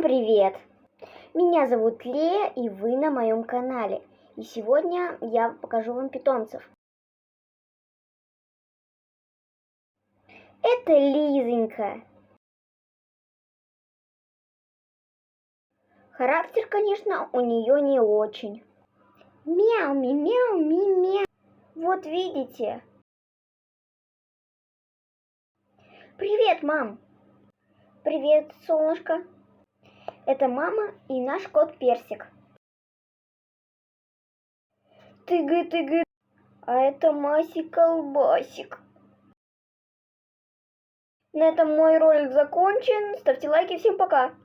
Всем привет! Меня зовут Лея, и вы на моем канале. И сегодня я покажу вам питомцев. Это Лизонька. Характер, конечно, у нее не очень. Мяу, ми, мяу, ми, мяу. Вот видите. Привет, мам. Привет, солнышко. Это мама и наш кот Персик. Тыгы-тыгы. А это Масик-колбасик. На этом мой ролик закончен. Ставьте лайки. Всем пока.